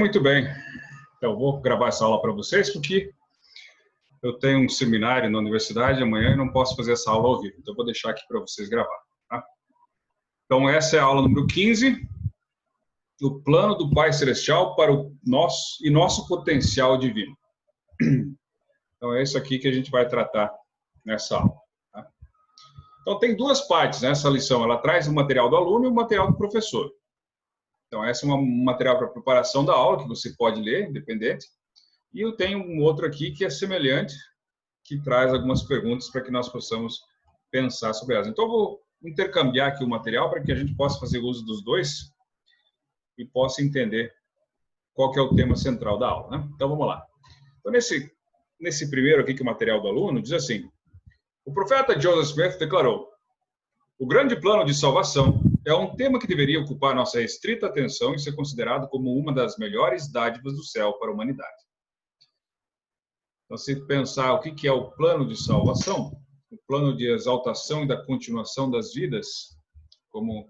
Muito bem. Eu vou gravar essa aula para vocês porque eu tenho um seminário na universidade amanhã e não posso fazer essa aula ao vivo. Então, eu vou deixar aqui para vocês gravar. Tá? Então, essa é a aula número 15. O plano do Pai Celestial para o nosso potencial divino. Então, é isso aqui que a gente vai tratar nessa aula. Tá? Então, tem duas partes nessa lição. Ela traz o material do aluno e o material do professor. Então, esse é um material para preparação da aula, que você pode ler, independente. E eu tenho um outro aqui que é semelhante, que traz algumas perguntas para que nós possamos pensar sobre elas. Então, eu vou intercambiar aqui o material para que a gente possa fazer uso dos dois e possa entender qual que é o tema central da aula. Né? Então, vamos lá. Então, nesse primeiro aqui, que é o material do aluno, diz assim: o profeta Joseph Smith declarou: o grande plano de salvação é um tema que deveria ocupar nossa restrita atenção e ser considerado como uma das melhores dádivas do céu para a humanidade. Então, se pensar o que é o plano de salvação, o plano de exaltação e da continuação das vidas, como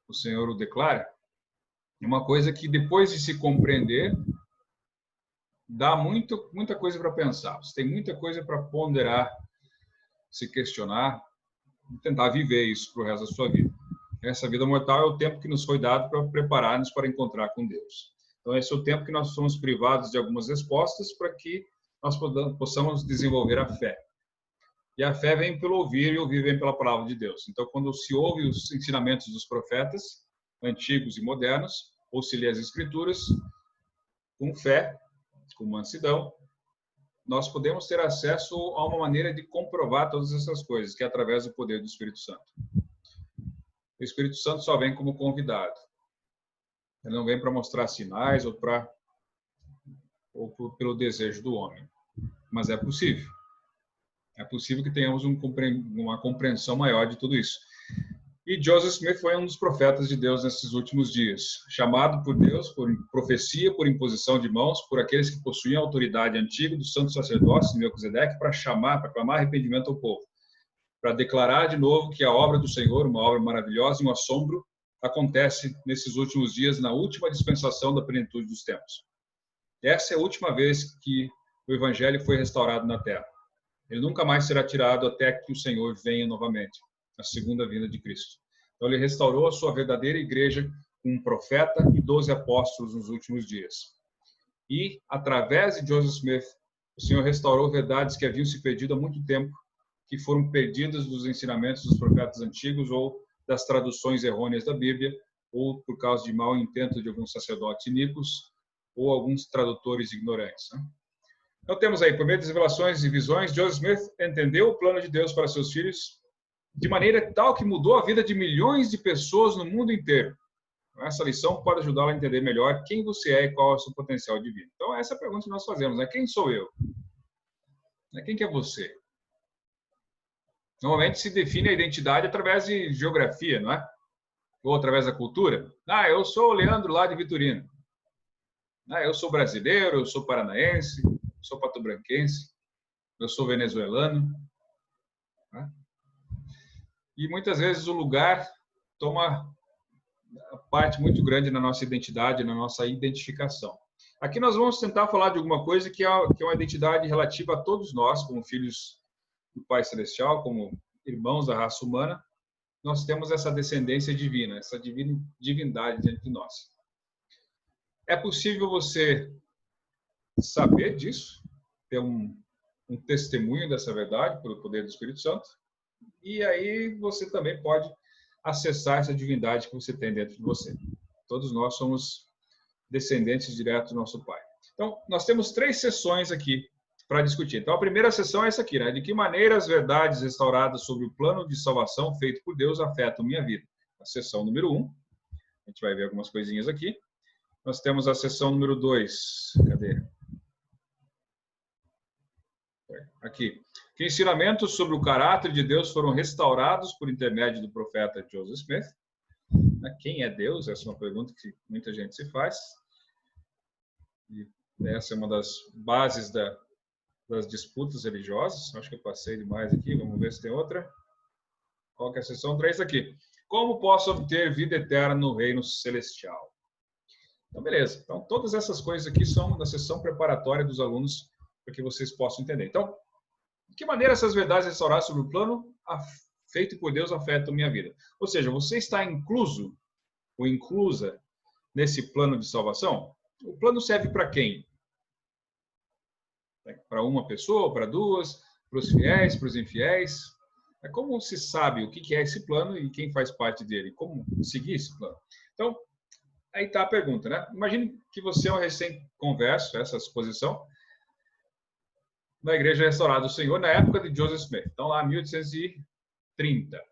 o Senhor o declara, é uma coisa que, depois de se compreender, dá muita coisa para pensar. Você tem muita coisa para ponderar, se questionar, e tentar viver isso para o resto da sua vida. Essa vida mortal é o tempo que nos foi dado para preparar-nos para encontrar com Deus. Então, esse é o tempo que nós somos privados de algumas respostas para que nós possamos desenvolver a fé. E a fé vem pelo ouvir, e ouvir vem pela palavra de Deus. Então, quando se ouve os ensinamentos dos profetas, antigos e modernos, ou se lê as Escrituras, com fé, com mansidão, nós podemos ter acesso a uma maneira de comprovar todas essas coisas, que é através do poder do Espírito Santo. O Espírito Santo só vem como convidado. Ele não vem para mostrar sinais ou pelo desejo do homem. Mas é possível. É possível que tenhamos uma compreensão maior de tudo isso. E Joseph Smith foi um dos profetas de Deus nesses últimos dias, chamado por Deus, por profecia, por imposição de mãos, por aqueles que possuíam a autoridade antiga do santo sacerdócio Melquisedeque, para clamar arrependimento ao povo, para declarar de novo que a obra do Senhor, uma obra maravilhosa e um assombro, acontece nesses últimos dias, na última dispensação da plenitude dos tempos. Essa é a última vez que o Evangelho foi restaurado na Terra. Ele nunca mais será tirado até que o Senhor venha novamente, a segunda vinda de Cristo. Então, ele restaurou a sua verdadeira igreja com um profeta e 12 apóstolos nos últimos dias. E, através de Joseph Smith, o Senhor restaurou verdades que haviam se perdido há muito tempo, que foram perdidas dos ensinamentos dos profetas antigos ou das traduções errôneas da Bíblia, ou por causa de mau intento de alguns sacerdotes iníquos ou alguns tradutores ignorantes. Né? Então, temos aí, por meio das revelações e visões, Joseph Smith entendeu o plano de Deus para seus filhos de maneira tal que mudou a vida de milhões de pessoas no mundo inteiro. Essa lição pode ajudá-lo a entender melhor quem você é e qual é o seu potencial de vida. Então, essa é a pergunta que nós fazemos, né? Quem sou eu? Quem que é você? Normalmente se define a identidade através de geografia, não é? Ou através da cultura. Eu sou o Leandro lá de Vitorino. Eu sou brasileiro, eu sou paranaense, eu sou patobranquense, eu sou venezuelano. E muitas vezes o lugar toma parte muito grande na nossa identidade, na nossa identificação. Aqui nós vamos tentar falar de alguma coisa que é uma identidade relativa a todos nós, como filhos do Pai Celestial, como irmãos da raça humana. Nós temos essa descendência divina, essa divindade dentro de nós. É possível você saber disso, ter um testemunho dessa verdade pelo poder do Espírito Santo, e aí você também pode acessar essa divindade que você tem dentro de você. Todos nós somos descendentes diretos do nosso Pai. Então, nós temos 3 sessões aqui para discutir. Então, a primeira sessão é essa aqui, né? De que maneira as verdades restauradas sobre o plano de salvação feito por Deus afetam minha vida. A sessão número 1. A gente vai ver algumas coisinhas aqui. Nós temos a sessão número 2. Cadê? Aqui. Que ensinamentos sobre o caráter de Deus foram restaurados por intermédio do profeta Joseph Smith. Quem é Deus? Essa é uma pergunta que muita gente se faz. E essa é uma das bases das disputas religiosas. Acho que eu passei demais aqui. Vamos ver se tem outra. Qual que é a sessão 3 aqui? Como posso obter vida eterna no reino celestial? Então, beleza. Então, todas essas coisas aqui são da sessão preparatória dos alunos para que vocês possam entender. Então, de que maneira essas verdades restauradas sobre o plano feito por Deus afetam minha vida? Ou seja, você está incluso ou inclusa nesse plano de salvação? O plano serve para quem? Para uma pessoa, para duas, para os fiéis, para os infiéis? Como se sabe o que é esse plano e quem faz parte dele? Como seguir esse plano? Então, aí está a pergunta, né? Imagine que você é um recém-converso, essa exposição, na Igreja Restaurada do Senhor, na época de Joseph Smith. Então, lá, 1830.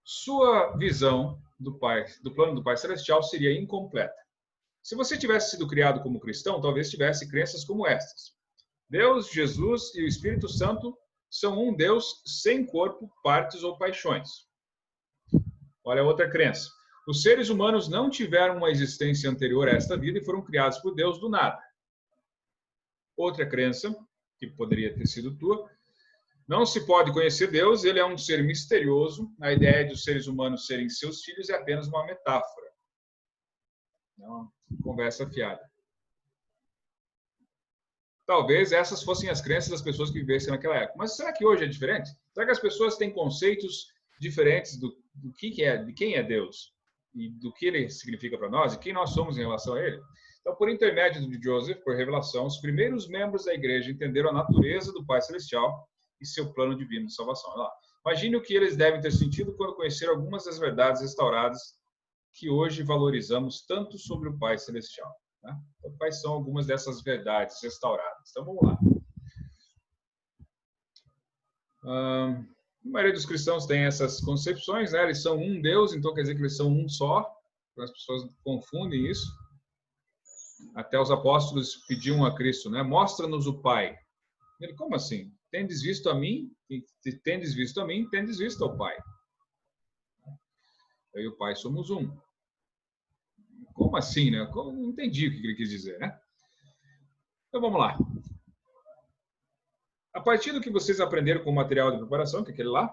Sua visão do plano do Pai Celestial seria incompleta. Se você tivesse sido criado como cristão, talvez tivesse crenças como estas. Deus, Jesus e o Espírito Santo são um Deus sem corpo, partes ou paixões. Olha outra crença. Os seres humanos não tiveram uma existência anterior a esta vida e foram criados por Deus do nada. Outra crença, que poderia ter sido tua, não se pode conhecer Deus, ele é um ser misterioso. A ideia de os seres humanos serem seus filhos é apenas uma metáfora. É uma conversa fiada. Talvez essas fossem as crenças das pessoas que vivessem naquela época. Mas será que hoje é diferente? Será que as pessoas têm conceitos diferentes do que é, de quem é Deus? E do que ele significa para nós? E quem nós somos em relação a ele? Então, por intermédio de Joseph, por revelação, os primeiros membros da igreja entenderam a natureza do Pai Celestial e seu plano divino de salvação. Olha lá. Imagine o que eles devem ter sentido quando conheceram algumas das verdades restauradas que hoje valorizamos tanto sobre o Pai Celestial. Né? Então, quais são algumas dessas verdades restauradas? Então, vamos lá. A maioria dos cristãos tem essas concepções, né? Eles são um Deus, então quer dizer que eles são um só. As pessoas confundem isso. Até os apóstolos pediam a Cristo, né? Mostra-nos o Pai. Ele, como assim? Tendes visto a mim? Tendes visto a mim, tendes visto ao Pai. Eu e o Pai somos um. Como assim, né? Não entendi o que ele quis dizer, né? Então vamos lá. A partir do que vocês aprenderam com o material de preparação, que é aquele lá,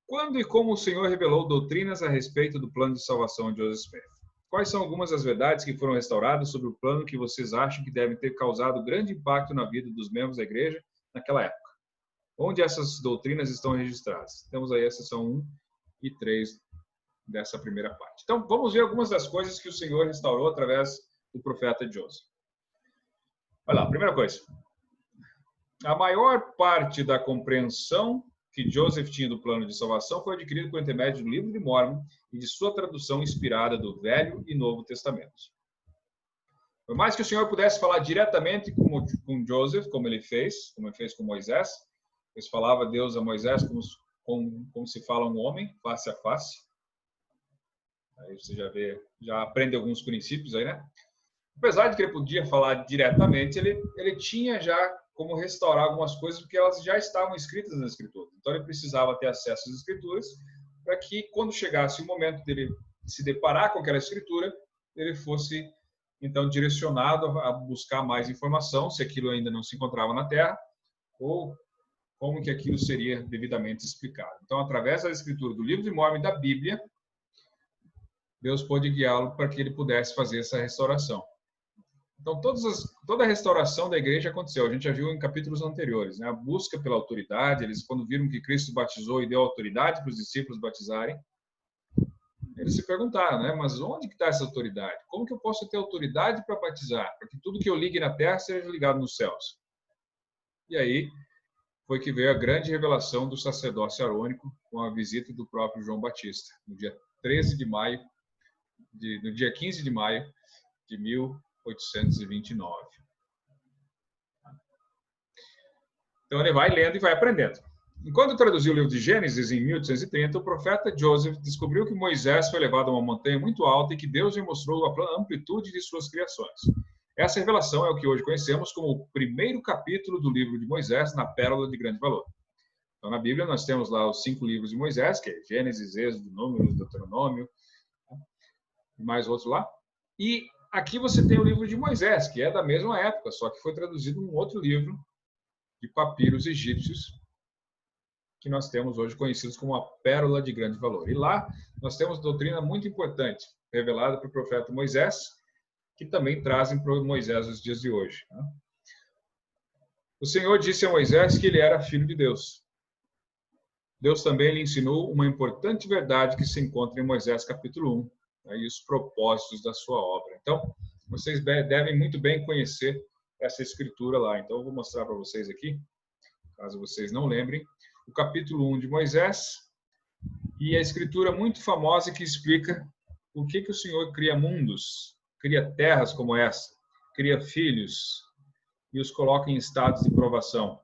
quando e como o Senhor revelou doutrinas a respeito do plano de salvação de Joseph Smith? Quais são algumas das verdades que foram restauradas sobre o plano que vocês acham que devem ter causado grande impacto na vida dos membros da igreja naquela época? Onde essas doutrinas estão registradas? Temos aí a seção 1 e 3 dessa primeira parte. Então, vamos ver algumas das coisas que o Senhor restaurou através do profeta Joseph. Olha lá, primeira coisa. A maior parte da compreensão que Joseph tinha do plano de salvação foi adquirido por intermédio do livro de Mórmon e de sua tradução inspirada do Velho e Novo Testamentos. Por mais que o Senhor pudesse falar diretamente com Joseph, como ele fez com Moisés, ele falava a Deus a Moisés como se fala um homem, face a face. Aí você já aprende alguns princípios aí, né? Apesar de que ele podia falar diretamente, ele tinha já como restaurar algumas coisas, porque elas já estavam escritas nas Escrituras. Então, ele precisava ter acesso às Escrituras para que, quando chegasse o momento dele se deparar com aquela Escritura, ele fosse, então, direcionado a buscar mais informação, se aquilo ainda não se encontrava na Terra, ou como que aquilo seria devidamente explicado. Então, através da Escritura do livro de Mórmon e da Bíblia, Deus pôde guiá-lo para que ele pudesse fazer essa restauração. Então, toda a restauração da igreja aconteceu. A gente já viu em capítulos anteriores, né? A busca pela autoridade. Eles, quando viram que Cristo batizou e deu autoridade para os discípulos batizarem, eles se perguntaram, né? Mas onde que está essa autoridade? Como que eu posso ter autoridade para batizar? Para que tudo que eu ligue na terra seja ligado nos céus. E aí foi que veio a grande revelação do sacerdócio arônico com a visita do próprio João Batista, no dia 15 de maio de 1829. Então ele vai lendo e vai aprendendo. Enquanto traduziu o livro de Gênesis em 1830, o profeta Joseph descobriu que Moisés foi levado a uma montanha muito alta e que Deus lhe mostrou a amplitude de suas criações. Essa revelação é o que hoje conhecemos como o primeiro capítulo do livro de Moisés, na Pérola de Grande Valor. Então, na Bíblia, nós temos lá os 5 livros de Moisés, que é Gênesis, Êxodo, Números, Deuteronômio, e mais outros lá. E aqui você tem o livro de Moisés, que é da mesma época, só que foi traduzido um outro livro de papiros egípcios, que nós temos hoje conhecidos como a Pérola de Grande Valor. E lá nós temos doutrina muito importante, revelada pelo profeta Moisés, que também trazem para Moisés os dias de hoje. Né? O Senhor disse a Moisés que ele era filho de Deus. Deus também lhe ensinou uma importante verdade que se encontra em Moisés capítulo 1, né, e os propósitos da sua obra. Então, vocês devem muito bem conhecer essa escritura lá. Então, eu vou mostrar para vocês aqui, caso vocês não lembrem, o capítulo 1 de Moisés, e a escritura muito famosa que explica por que o Senhor cria mundos, cria terras como essa, cria filhos e os coloca em estados de provação.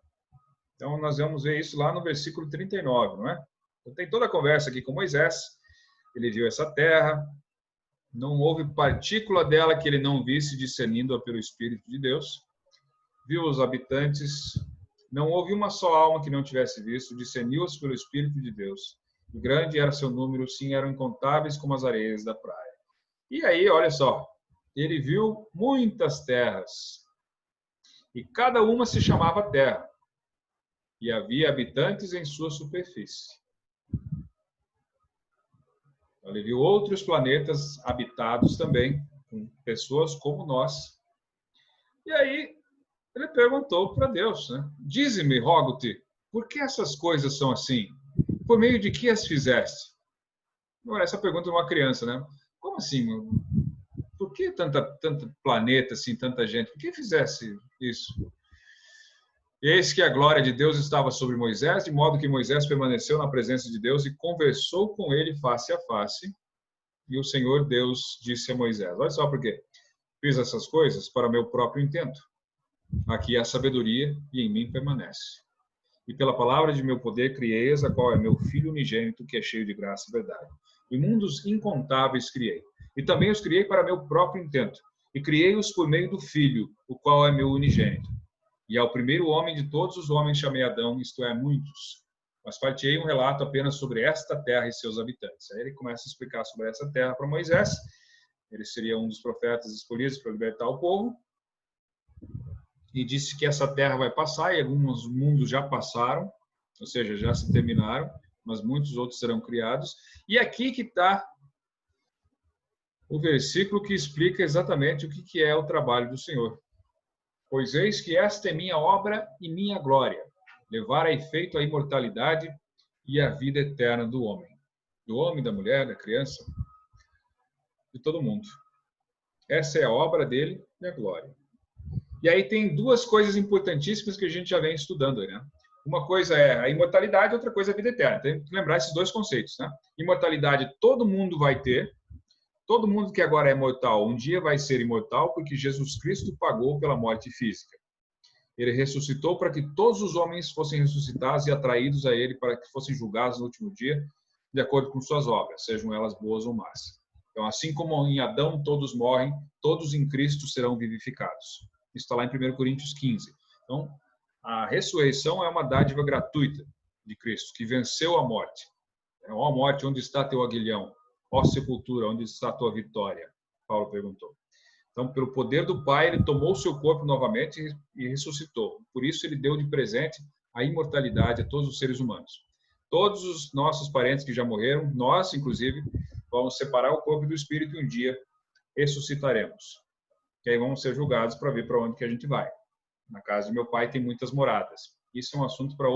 Então, nós vamos ver isso lá no versículo 39, não é? Então, tem toda a conversa aqui com Moisés, ele viu essa terra, não houve partícula dela que ele não visse, discernindo-a pelo Espírito de Deus, viu os habitantes, não houve uma só alma que não tivesse visto, discerniu-os pelo Espírito de Deus. E grande era seu número, sim, eram incontáveis como as areias da praia. E aí, olha só, ele viu muitas terras, e cada uma se chamava terra, e havia habitantes em sua superfície. Ele viu outros planetas habitados também, com pessoas como nós. E aí, ele perguntou para Deus, né? Dize-me, rogo-te, por que essas coisas são assim? Por meio de que as fizeste? Agora, essa pergunta é uma criança, né? Como assim? Por que tanto planeta, assim, tanta gente? Por que fizesse isso? Eis que a glória de Deus estava sobre Moisés, de modo que Moisés permaneceu na presença de Deus e conversou com ele face a face. E o Senhor Deus disse a Moisés, olha só por quê. Fiz essas coisas para meu próprio intento. Aqui há sabedoria e em mim permanece. E pela palavra de meu poder criei-as, a qual é meu filho unigênito, que é cheio de graça e verdade. E mundos incontáveis criei. E também os criei para meu próprio intento. E criei-os por meio do filho, o qual é meu unigênito. E ao primeiro homem de todos os homens chamei Adão, isto é, muitos. Mas partilhei um relato apenas sobre esta terra e seus habitantes. Aí ele começa a explicar sobre essa terra para Moisés. Ele seria um dos profetas escolhidos para libertar o povo. E disse que essa terra vai passar, e alguns mundos já passaram, ou seja, já se terminaram, mas muitos outros serão criados. E aqui que está o versículo que explica exatamente o que é o trabalho do Senhor. Pois eis que esta é minha obra e minha glória, levar a efeito a imortalidade e a vida eterna do homem, da mulher, da criança, de todo mundo. Essa é a obra dele e a glória. E aí tem duas coisas importantíssimas que a gente já vem estudando aí, né? Uma coisa é a imortalidade, outra coisa é a vida eterna. Tem que lembrar esses dois conceitos, né? Imortalidade todo mundo vai ter. Todo mundo que agora é mortal, um dia vai ser imortal, porque Jesus Cristo pagou pela morte física. Ele ressuscitou para que todos os homens fossem ressuscitados e atraídos a ele para que fossem julgados no último dia, de acordo com suas obras, sejam elas boas ou más. Então, assim como em Adão todos morrem, todos em Cristo serão vivificados. Isso está lá em 1 Coríntios 15. Então, a ressurreição é uma dádiva gratuita de Cristo, que venceu a morte. Ó morte, onde está teu aguilhão? Ó sepultura, onde está a tua vitória? Paulo perguntou. Então, pelo poder do Pai, ele tomou o seu corpo novamente e ressuscitou. Por isso, ele deu de presente a imortalidade a todos os seres humanos. Todos os nossos parentes que já morreram, nós, inclusive, vamos separar o corpo do espírito e um dia ressuscitaremos. E aí vamos ser julgados para ver para onde que a gente vai. Na casa de meu pai tem muitas moradas. Isso é um assunto para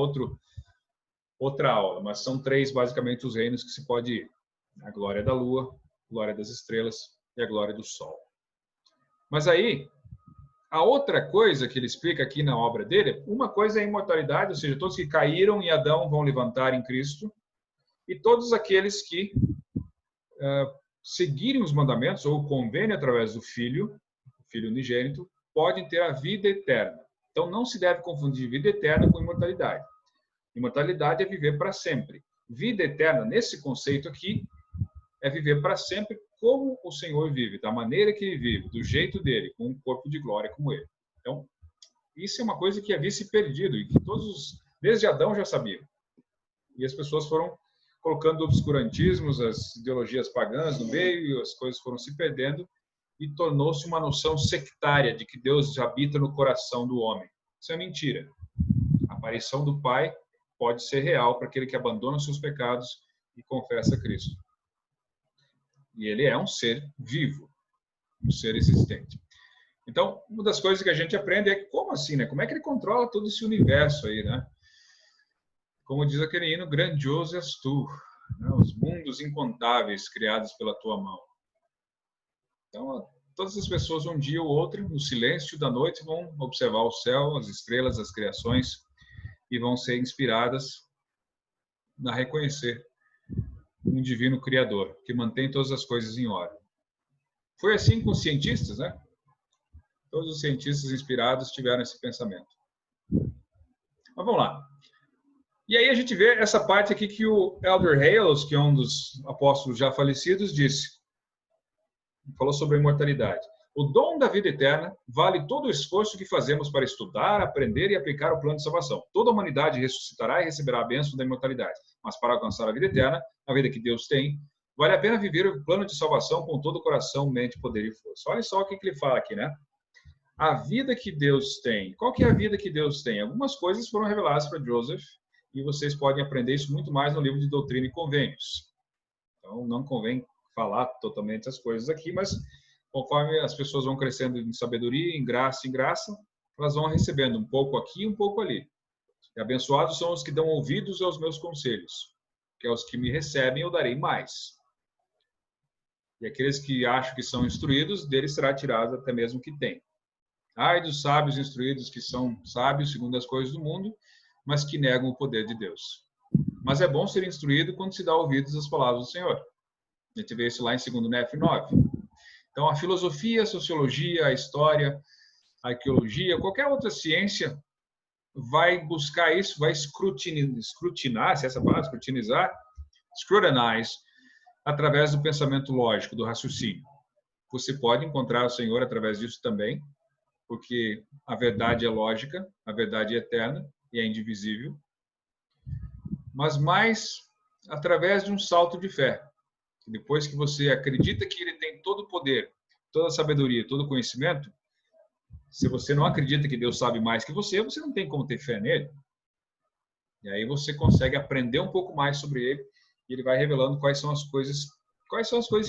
outra aula, mas são três, basicamente, os reinos que se pode ir. A glória da lua, a glória das estrelas e a glória do sol. Mas aí, a outra coisa que ele explica aqui na obra dele, uma coisa é a imortalidade, ou seja, todos que caíram em Adão vão levantar em Cristo, e todos aqueles que seguirem os mandamentos ou o convênio através do Filho unigênito, podem ter a vida eterna. Então, não se deve confundir vida eterna com imortalidade. Imortalidade é viver para sempre. Vida eterna, nesse conceito aqui, é viver para sempre como o Senhor vive, da maneira que ele vive, do jeito dele, com um corpo de glória como ele. Então, isso é uma coisa que havia se perdido e que todos, desde Adão, já sabiam. E as pessoas foram colocando obscurantismos, as ideologias pagãs no meio, as coisas foram se perdendo e tornou-se uma noção sectária de que Deus habita no coração do homem. Isso é mentira. A aparição do Pai pode ser real para aquele que abandona os seus pecados e confessa Cristo. E ele é um ser vivo. um ser existente. Então, uma das coisas que a gente aprende é como assim, né? Como é que ele controla todo esse universo aí, né? Como diz aquele hino, grandioso és tu, né? Os mundos incontáveis criados pela tua mão. Então, todas as pessoas, um dia ou outro, no silêncio da noite, vão observar o céu, as estrelas, as criações, e vão ser inspiradas a reconhecer um divino criador, que mantém todas as coisas em ordem. Foi assim com os cientistas, né? Todos os cientistas inspirados tiveram esse pensamento. Mas vamos lá. E aí a gente vê essa parte aqui que o Elder Hales, que é um dos apóstolos já falecidos, disse. Falou sobre a imortalidade. O dom da vida eterna vale todo o esforço que fazemos para estudar, aprender e aplicar o plano de salvação. Toda a humanidade ressuscitará e receberá a bênção da imortalidade. Mas para alcançar a vida eterna, a vida que Deus tem, vale a pena viver o plano de salvação com todo o coração, mente, poder e força. Olha só o que ele fala aqui, né? A vida que Deus tem. Qual que é a vida que Deus tem? Algumas coisas foram reveladas para Joseph e vocês podem aprender isso muito mais no livro de Doutrina e Convênios. Então, não convém falar totalmente as coisas aqui, mas conforme as pessoas vão crescendo em sabedoria, em graça, elas vão recebendo um pouco aqui e um pouco ali. E abençoados são os que dão ouvidos aos meus conselhos, que aos que me recebem eu darei mais. E aqueles que acham que são instruídos, deles será tirado até mesmo o que tem. Ai dos sábios instruídos que são sábios segundo as coisas do mundo, mas que negam o poder de Deus. Mas é bom ser instruído quando se dá ouvidos às palavras do Senhor. A gente vê isso lá em 2 Néfio 9. Então, a filosofia, a sociologia, a história, a arqueologia, qualquer outra ciência vai buscar isso, vai escrutinar, se essa palavra, escrutinizar, scrutinize, através do pensamento lógico, do raciocínio. Você pode encontrar o Senhor através disso também, porque a verdade é lógica, a verdade é eterna e é indivisível, mas mais através de um salto de fé. Depois que você acredita que ele tem todo o poder, toda a sabedoria, todo o conhecimento, se você não acredita que Deus sabe mais que você não tem como ter fé nele. E aí você consegue aprender um pouco mais sobre ele e ele vai revelando quais são as coisas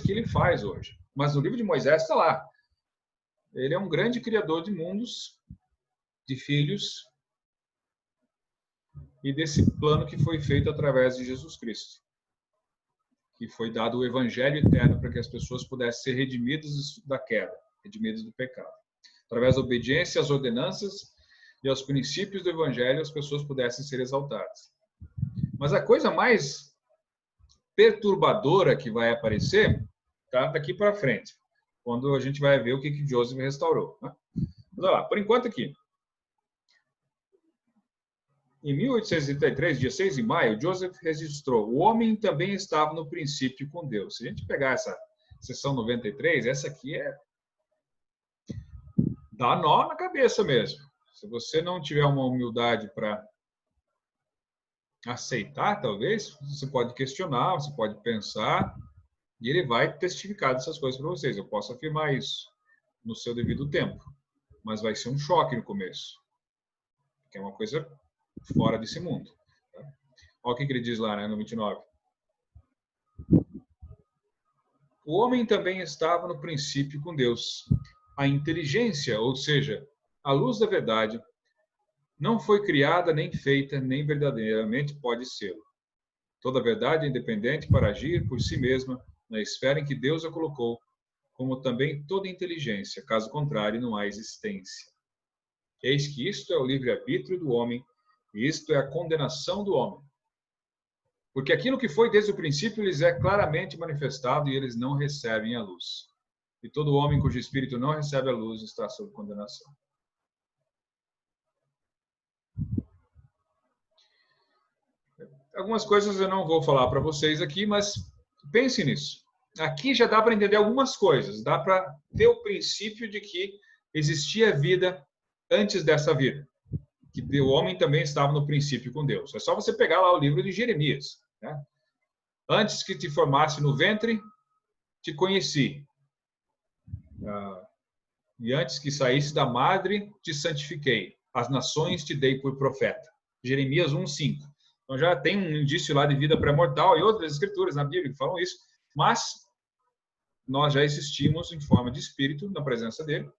que ele faz hoje. Mas no livro de Moisés está lá. Ele é um grande criador de mundos, de filhos e desse plano que foi feito através de Jesus Cristo, que foi dado o evangelho eterno para que as pessoas pudessem ser redimidas da queda, redimidas do pecado. Através da obediência às ordenanças e aos princípios do evangelho, as pessoas pudessem ser exaltadas. Mas a coisa mais perturbadora que vai aparecer está daqui para frente, quando a gente vai ver o que Joseph restaurou, né? Mas olha lá, por enquanto aqui. Em 1833, dia 6 de maio, Joseph registrou: o homem também estava no princípio com Deus. Se a gente pegar essa seção 93, essa aqui dá nó na cabeça mesmo. Se você não tiver uma humildade para aceitar, talvez, você pode questionar, você pode pensar, e ele vai testificar dessas coisas para vocês. Eu posso afirmar isso no seu devido tempo, mas vai ser um choque no começo, que é uma coisa fora desse mundo. Tá? Olha o que ele diz lá, né, no 29. O homem também estava no princípio com Deus. A inteligência, ou seja, a luz da verdade, não foi criada, nem feita, nem verdadeiramente pode ser. Toda verdade é independente para agir por si mesma na esfera em que Deus a colocou, como também toda inteligência, caso contrário, não há existência. Eis que isto é o livre-arbítrio do homem, e isto é a condenação do homem. Porque aquilo que foi desde o princípio lhes é claramente manifestado e eles não recebem a luz. E todo homem cujo espírito não recebe a luz está sob condenação. Algumas coisas eu não vou falar para vocês aqui, mas pense nisso. Aqui já dá para entender algumas coisas. Dá para ter o princípio de que existia vida antes dessa vida. Que o homem também estava no princípio com Deus. É só você pegar lá o livro de Jeremias. Né? Antes que te formasse no ventre, te conheci. E antes que saísse da madre, te santifiquei. As nações te dei por profeta. Jeremias 1:5. Então já tem um indício lá de vida pré-mortal e outras escrituras na Bíblia que falam isso. Mas nós já existimos em forma de espírito na presença dele,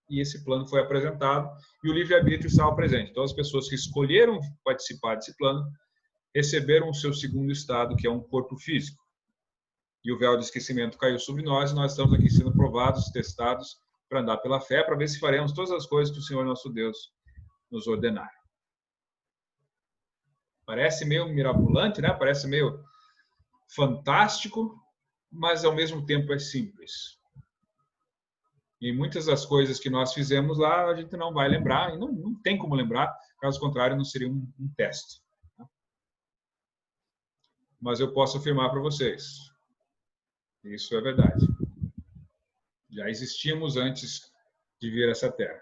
e esse plano foi apresentado, e o livre-arbítrio estava presente. Então, as pessoas que escolheram participar desse plano receberam o seu segundo estado, que é um corpo físico. E o véu de esquecimento caiu sobre nós, e nós estamos aqui sendo provados, testados, para andar pela fé, para ver se faremos todas as coisas que o Senhor nosso Deus nos ordenar. Parece meio mirabolante, né? Parece meio fantástico, mas ao mesmo tempo é simples. E muitas das coisas que nós fizemos lá, a gente não vai lembrar, e não tem como lembrar, caso contrário, não seria um teste. Mas eu posso afirmar para vocês, isso é verdade. Já existíamos antes de vir a essa terra.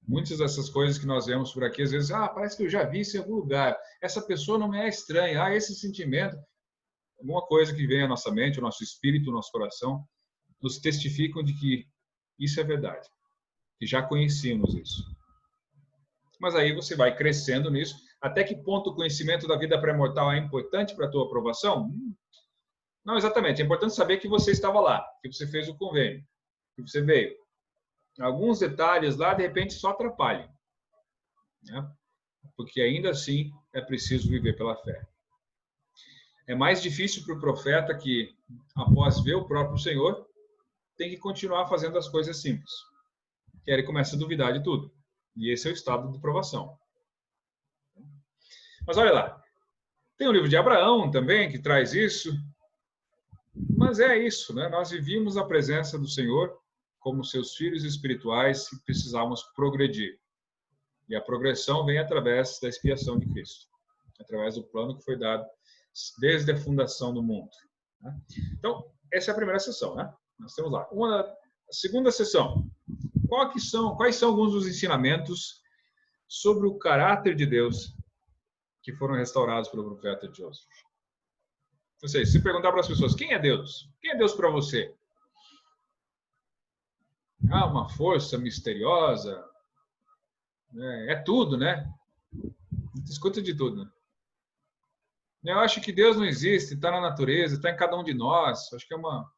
Muitas dessas coisas que nós vemos por aqui, às vezes, parece que eu já vi isso em algum lugar. Essa pessoa não me é estranha. Esse sentimento. Alguma coisa que vem à nossa mente, o nosso espírito, o nosso coração, nos testificam de que isso é verdade. Que já conhecíamos isso. Mas aí você vai crescendo nisso. Até que ponto o conhecimento da vida pré-mortal é importante para a tua aprovação? Não exatamente. É importante saber que você estava lá, que você fez o convênio, que você veio. Alguns detalhes lá, de repente, só atrapalham. Né? Porque ainda assim é preciso viver pela fé. É mais difícil para o profeta que, após ver o próprio Senhor, tem que continuar fazendo as coisas simples. Que ele começa a duvidar de tudo. E esse é o estado de provação. Mas olha lá. Tem o livro de Abraão também, que traz isso. Mas é isso, né? Nós vivíamos a presença do Senhor como seus filhos espirituais e precisávamos progredir. E a progressão vem através da expiação de Cristo. Através do plano que foi dado desde a fundação do mundo. Então, essa é a primeira sessão, né? Nós temos lá. A segunda sessão. Quais são alguns dos ensinamentos sobre o caráter de Deus que foram restaurados pelo profeta Joseph? Se perguntar para as pessoas, quem é Deus? Quem é Deus para você? Uma força misteriosa. É tudo, né? Escuta de tudo, né? Eu acho que Deus não existe, está na natureza, está em cada um de nós. Acho que é uma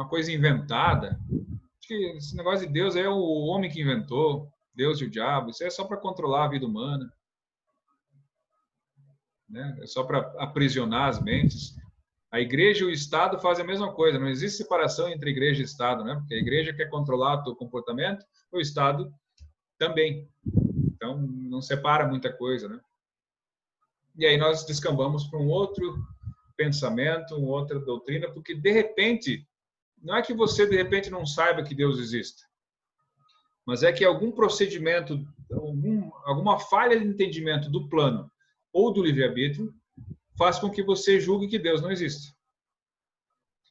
coisa inventada. Acho que esse negócio de Deus é o homem que inventou, Deus e o diabo. Isso é só para controlar a vida humana. Né? É só para aprisionar as mentes. A igreja e o Estado fazem a mesma coisa. Não existe separação entre igreja e Estado, né? Porque a igreja quer controlar o teu comportamento, o Estado também. Então, não separa muita coisa, né? E aí nós descambamos para um outro pensamento, uma outra doutrina, porque de repente, não é que você de repente não saiba que Deus existe, mas é que algum procedimento, alguma falha de entendimento do plano ou do livre-arbítrio faz com que você julgue que Deus não existe.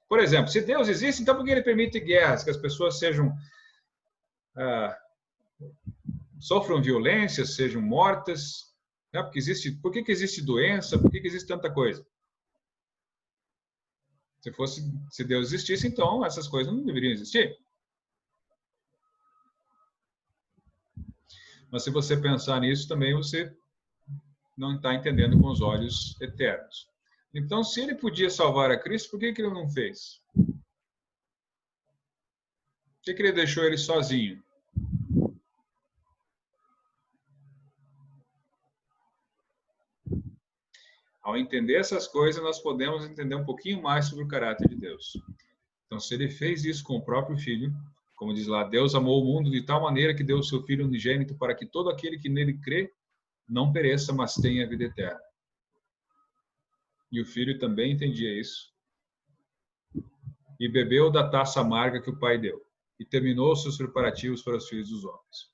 Por exemplo, se Deus existe, então por que ele permite guerras, que as pessoas sofram violência, sejam mortas? Né? Por que existe doença? Por que existe tanta coisa? Se Deus existisse, então essas coisas não deveriam existir. Mas se você pensar nisso, também você não está entendendo com os olhos eternos. Então, se ele podia salvar a Cristo, por que ele não fez? Por que ele deixou ele sozinho? Ao entender essas coisas, nós podemos entender um pouquinho mais sobre o caráter de Deus. Então, se ele fez isso com o próprio Filho, como diz lá, Deus amou o mundo de tal maneira que deu o seu Filho unigênito para que todo aquele que nele crê não pereça, mas tenha a vida eterna. E o Filho também entendia isso. E bebeu da taça amarga que o Pai deu. E terminou os seus preparativos para os filhos dos homens.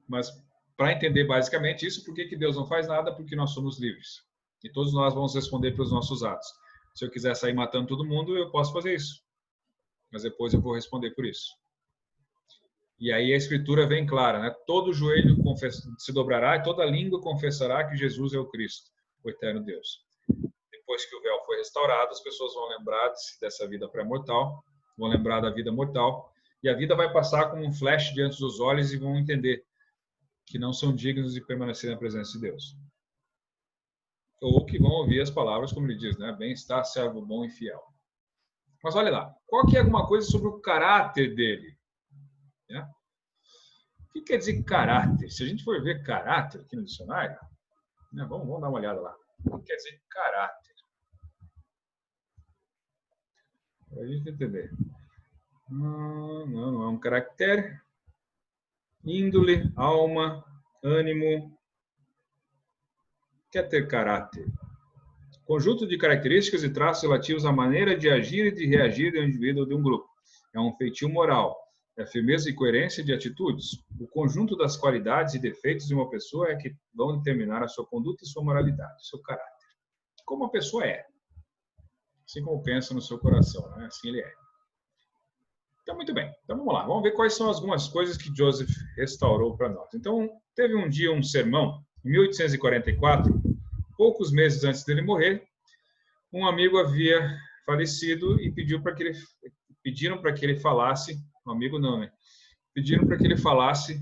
Mas, para entender basicamente isso, por que Deus não faz nada? Porque nós somos livres. E todos nós vamos responder pelos nossos atos. Se eu quiser sair matando todo mundo, eu posso fazer isso. Mas depois eu vou responder por isso. E aí a Escritura vem clara, né? Todo joelho se dobrará e toda língua confessará que Jesus é o Cristo, o eterno Deus. Depois que o véu foi restaurado, as pessoas vão lembrar dessa vida pré-mortal, vão lembrar da vida mortal, e a vida vai passar como um flash diante dos olhos e vão entender que não são dignos de permanecer na presença de Deus. ou que vão ouvir as palavras, como ele diz, né? Bem-estar, servo bom e fiel. Mas olha lá, qual que é alguma coisa sobre o caráter dele? Né? O que quer dizer caráter? Se a gente for ver caráter aqui no dicionário, né? Vamos dar uma olhada lá. O que quer dizer caráter? Para a gente entender. Não é um caractere. Índole, alma, ânimo. Quer ter caráter? Conjunto de características e traços relativos à maneira de agir e de reagir de um indivíduo ou de um grupo. É um feitio moral. É a firmeza e coerência de atitudes. O conjunto das qualidades e defeitos de uma pessoa é que vão determinar a sua conduta e sua moralidade, seu caráter. Como a pessoa é. Assim como pensa no seu coração, né? Assim ele é. Então, muito bem. Então, vamos lá. Vamos ver quais são algumas coisas que Joseph restaurou para nós. Então, teve um dia um sermão, em 1844, poucos meses antes dele morrer, um amigo havia falecido e pediram para que ele falasse, um amigo não, né? Pediram para que ele falasse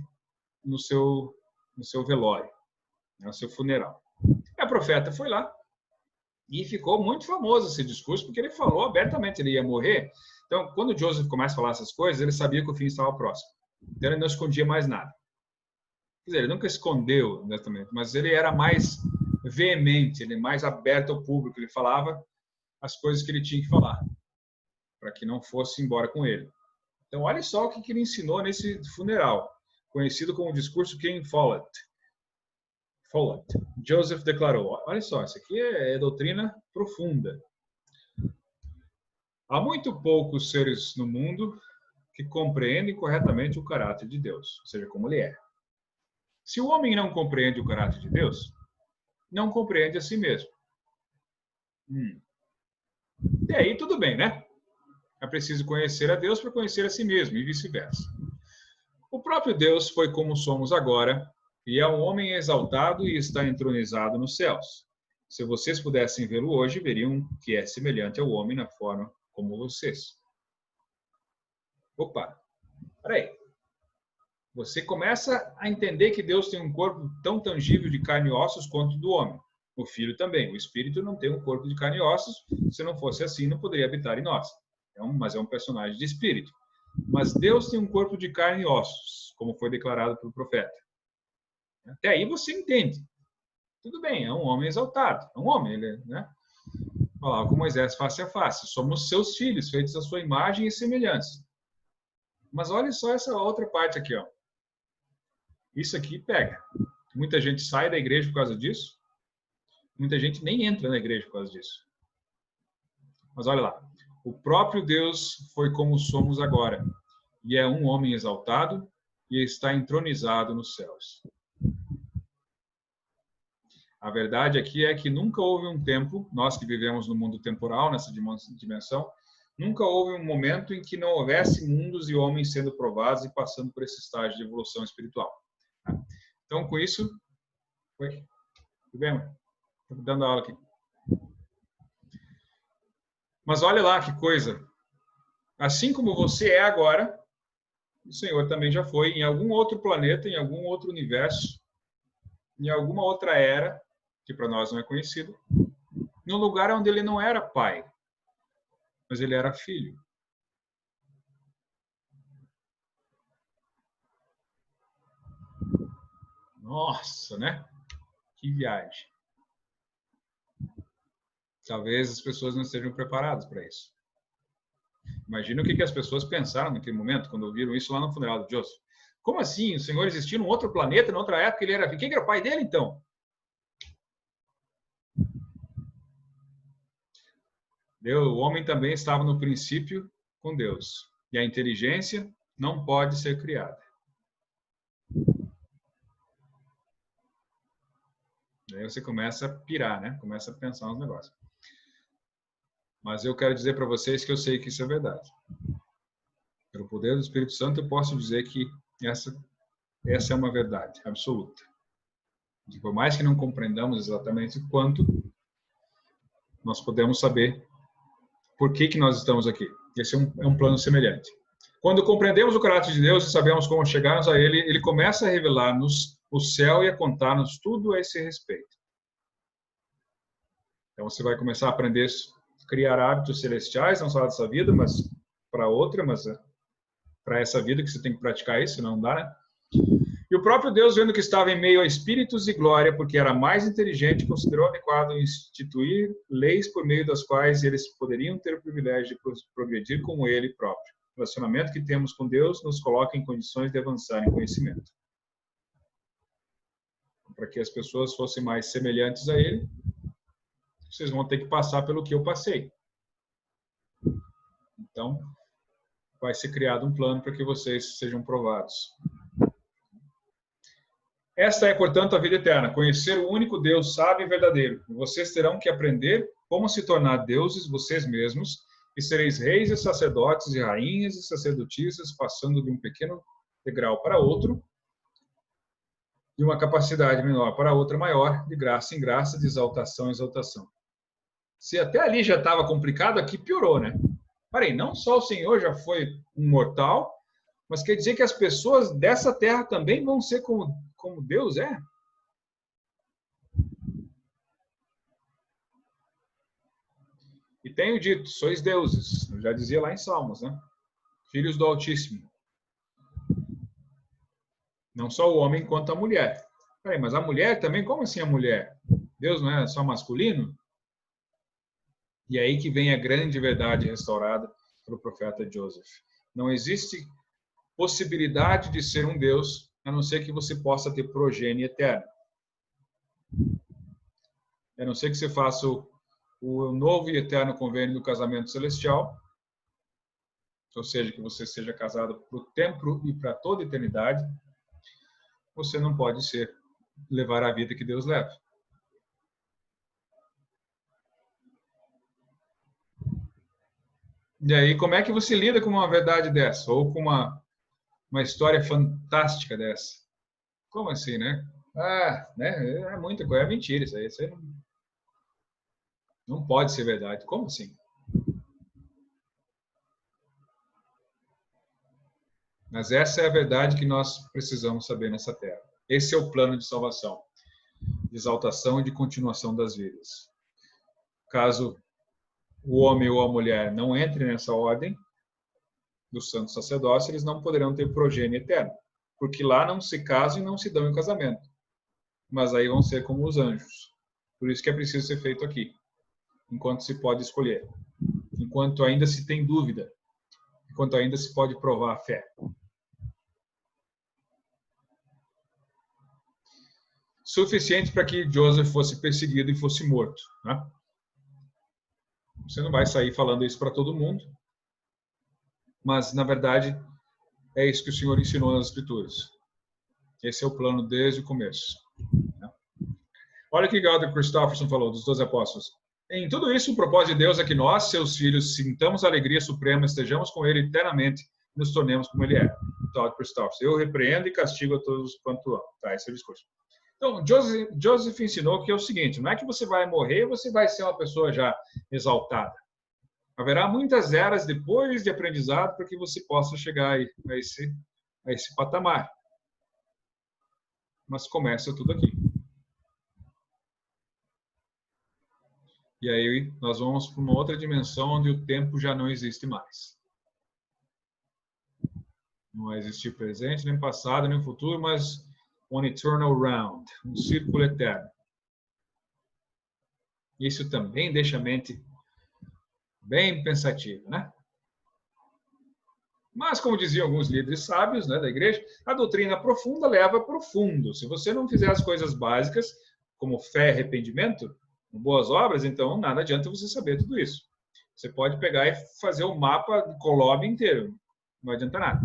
no seu velório, no seu funeral. E a profeta foi lá e ficou muito famoso esse discurso, porque ele falou abertamente, ele ia morrer. Então, quando Joseph começa a falar essas coisas, ele sabia que o fim estava próximo. Então, ele não escondia mais nada. Quer dizer, ele nunca escondeu, exatamente, mas ele era mais veemente, ele mais aberto ao público, ele falava as coisas que ele tinha que falar, para que não fosse embora com ele. Então, olha só o que ele ensinou nesse funeral, conhecido como o discurso King Follett. Joseph declarou, olha só, isso aqui é doutrina profunda. Há muito poucos seres no mundo que compreendem corretamente o caráter de Deus, ou seja, como ele é. Se o homem não compreende o caráter de Deus, não compreende a si mesmo. E aí tudo bem, né? É preciso conhecer a Deus para conhecer a si mesmo e vice-versa. O próprio Deus foi como somos agora e é um homem exaltado e está entronizado nos céus. Se vocês pudessem vê-lo hoje, veriam que é semelhante ao homem na forma como vocês. Opa, peraí. Você começa a entender que Deus tem um corpo tão tangível de carne e ossos quanto o do homem. O Filho também. O Espírito não tem um corpo de carne e ossos. Se não fosse assim, não poderia habitar em nós. Mas é um personagem de espírito. Mas Deus tem um corpo de carne e ossos, como foi declarado pelo profeta. Até aí você entende. Tudo bem, é um homem exaltado. É um homem, ele, né? Falava com Moisés face a face. Somos seus filhos, feitos à sua imagem e semelhança. Mas olha só essa outra parte aqui, ó. Isso aqui pega. Muita gente sai da igreja por causa disso. Muita gente nem entra na igreja por causa disso. Mas olha lá. O próprio Deus foi como somos agora. E é um homem exaltado e está entronizado nos céus. A verdade aqui é que nunca houve um tempo, nós que vivemos no mundo temporal, nessa dimensão, nunca houve um momento em que não houvesse mundos e homens sendo provados e passando por esse estágio de evolução espiritual. Então, com isso... Oi? Tudo bem? Estou dando aula aqui. Mas olha lá que coisa. Assim como você é agora, o Senhor também já foi em algum outro planeta, em algum outro universo, em alguma outra era, que para nós não é conhecido, num lugar onde ele não era pai, mas ele era filho. Nossa, né? Que viagem. Talvez as pessoas não estejam preparadas para isso. Imagina o que as pessoas pensaram naquele momento, quando ouviram isso lá no funeral do Joseph. Como assim? O Senhor existia num outro planeta, em outra época, ele era filho? Quem era o pai dele, então? O homem também estava no princípio com Deus. E a inteligência não pode ser criada. Aí você começa a pirar, né? Começa a pensar nos negócios. Mas eu quero dizer para vocês que eu sei que isso é verdade. Pelo poder do Espírito Santo, eu posso dizer que essa é uma verdade absoluta. E por mais que não compreendamos exatamente quanto, nós podemos saber por que nós estamos aqui. Esse é um plano semelhante. Quando compreendemos o caráter de Deus e sabemos como chegarmos a Ele, Ele começa a revelar-nos o céu e a contar-nos tudo a esse respeito. Então, você vai começar a aprender a criar hábitos celestiais, não só dessa vida, mas para outra, mas para essa vida que você tem que praticar isso, não dá, né? E o próprio Deus, vendo que estava em meio a espíritos de glória, porque era mais inteligente, considerou adequado instituir leis por meio das quais eles poderiam ter o privilégio de progredir como ele próprio. O relacionamento que temos com Deus nos coloca em condições de avançar em conhecimento. Para que as pessoas fossem mais semelhantes a ele, vocês vão ter que passar pelo que eu passei. Então, vai ser criado um plano para que vocês sejam provados. Esta é, portanto, a vida eterna, conhecer o único Deus sábio e verdadeiro. Vocês terão que aprender como se tornar deuses vocês mesmos, e sereis reis e sacerdotes e rainhas e sacerdotisas, passando de um pequeno degrau para outro, de uma capacidade menor para outra maior, de graça em graça, de exaltação em exaltação. Se até ali já estava complicado, aqui piorou, né? Parei, não só o Senhor já foi um mortal, mas quer dizer que as pessoas dessa terra também vão ser como Deus é? E tenho dito, sois deuses. Eu já dizia lá em Salmos, né? Filhos do Altíssimo. Não só o homem quanto a mulher. Peraí, mas a mulher também? Como assim a mulher? Deus não é só masculino? E é aí que vem a grande verdade restaurada pelo profeta Joseph. Não existe possibilidade de ser um Deus, a não ser que você possa ter progênie eterna. A não ser que você faça o novo e eterno convênio do casamento celestial, ou seja, que você seja casado para o tempo e para toda a eternidade, você não pode levar a vida que Deus leva. E aí, como é que você lida com uma verdade dessa? Ou com uma história fantástica dessa? Como assim, né? Né? É muita coisa, é mentira isso aí. Isso aí não pode ser verdade. Como assim? Mas essa é a verdade que nós precisamos saber nessa terra. Esse é o plano de salvação, de exaltação e de continuação das vidas. Caso o homem ou a mulher não entre nessa ordem do santo sacerdócio, eles não poderão ter progênie eterno, porque lá não se casam e não se dão em casamento. Mas aí vão ser como os anjos. Por isso que é preciso ser feito aqui, enquanto se pode escolher, enquanto ainda se tem dúvida, enquanto ainda se pode provar a fé. Suficiente para que Joseph fosse perseguido e fosse morto, né? Você não vai sair falando isso para todo mundo, mas, na verdade, é isso que o Senhor ensinou nas Escrituras. Esse é o plano desde o começo. Né? Olha o que Gilder Christofferson falou dos 12 apóstolos. Em tudo isso, o propósito de Deus é que nós, seus filhos, sintamos a alegria suprema, estejamos com Ele eternamente e nos tornemos como Ele é. Gilder Christofferson. Eu repreendo e castigo a todos quanto amo. Tá, esse é o discurso. Então, Joseph ensinou que é o seguinte, não é que você vai morrer e você vai ser uma pessoa já exaltada. Haverá muitas eras depois de aprendizado para que você possa chegar a esse patamar. Mas começa tudo aqui. E aí nós vamos para uma outra dimensão onde o tempo já não existe mais. Não vai existir presente, nem passado, nem futuro, mas um eternal round, um círculo eterno. Isso também deixa a mente bem pensativa, né? Mas, como diziam alguns líderes sábios, né, da igreja, a doutrina profunda leva profundo. Se você não fizer as coisas básicas, como fé e arrependimento, boas obras, então nada adianta você saber tudo isso. Você pode pegar e fazer o mapa do Colob inteiro. Não adianta nada.